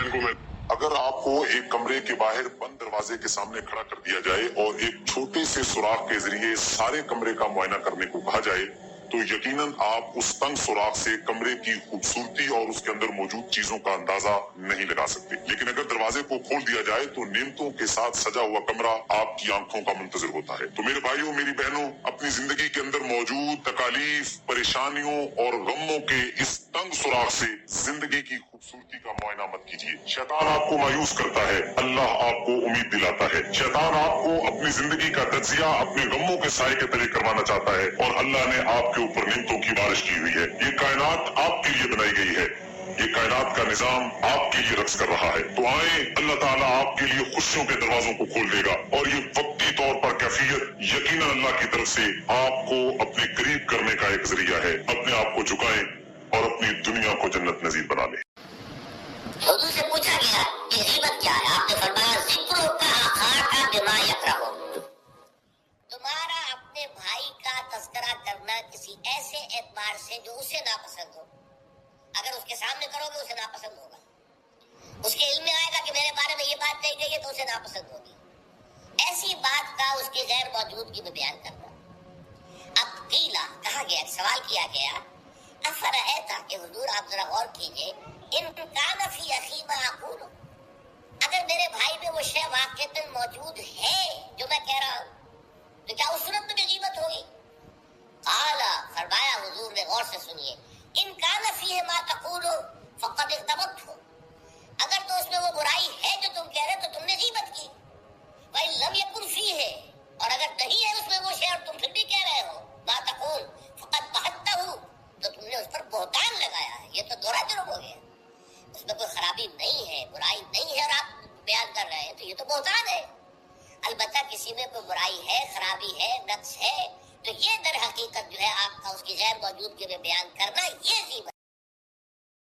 देखने को मिल। अगर आपको एक कमरे के बाहर बंद दरवाजे के सामने खड़ा कर दिया जाए और एक छोटे से सुराख के जरिए सारे कमरे का मुआयना करने को कहा जाए तो यकीनन आप उस तंग सुराख से कमरे की खूबसूरती और उसके अंदर मौजूद चीजों का अंदाजा नहीं लगा सकते। लेकिन अगर दरवाजे को खोल दिया जाए तो नेमतों के साथ सजा हुआ कमरा आपकी आंखों का मुंतजिर होता है। तो मेरे भाइयों, मेरी बहनों, अपनी जिंदगी के अंदर मौजूद तकालीफ, परेशानियों और गमों के इस तंग सुराख से जिंदगी की खूबसूरती का मुआयना मत कीजिए। शैतान आपको मायूस करता है, अल्लाह आपको उम्मीद दिलाता है। शैतान आपको अपनी जिंदगी का तज्जिया अपने गमों के साए के तले करवाना चाहता है और अल्लाह ने आपके ऊपर नियमतों की बारिश की हुई है। ये कायनात आपके लिए बनाई गई है, ये कायनात का निजाम आपके लिए रक्स कर रहा है। तो आए, अल्लाह ताला आपके लिए खुशियों के दरवाजों को खोल देगा और ये वक्ती तौर पर कैफियत यकीनन अल्लाह की तरफ से आपको अपने करीब करने का एक जरिया है। अपने आप को झुकाएं और अपनी दुनिया को जन्नत नजीब बना लें। हुजूर से पूछा गया कि गीबत क्या है? आपने फरमाया जिक्र का आखा बिमा यकरहु, तुम्हारा अपने भाई का तस्करा करना किसी ऐसे एतबार से जो उसे नापसंद हो। अगर उसके सामने करोगे उसे नापसंद होगा, उसके इल्म में आएगा कि मेरे बारे में ये बात कही गई है तो उसे नापसंद होगी। ऐसी बात का उसके गैर मौजूदगी में बयान करना। अब कीला कहा गया, सवाल किया गया, अफरअयता कि हुजूर आप जरा गौर कीजिए, इन कान फी अखी मा अक़ूलु, अगर मेरे भाई में वो शय वाक़अतन मौजूद है जो मैं कह रहा हूँ तो क्या उस सूरत में भी गीबत होगी? काला, फरमाया हुजूर ने, गौर से सुनिए, इन कान फीह मा तक़ूलु फ़क़द इग़्तबतहु, अगर तो उसमें वो बुराई है जो तुम कह रहे हो तो तुमने गीबत की। वइन लम यकुन फीह, और अगर नहीं है उसमें वो शय और तुम फिर भी कह रहे हो मा तक़ूल फ़क़द बहतहु, तो तुमने उस पर बोहतान लगाया है। ये तो दोहरा जुर्म हो गया, उसमें कोई खराबी नहीं है, बुराई नहीं है और आप बयान कर रहे हैं, तो ये तो बोहतान है। अलबत्ता किसी में कोई बुराई है, खराबी है, नक्स है, तो ये दर हकीकत जो है आपका उसकी गैर मौजूदगी में बयान करना, ये गीबत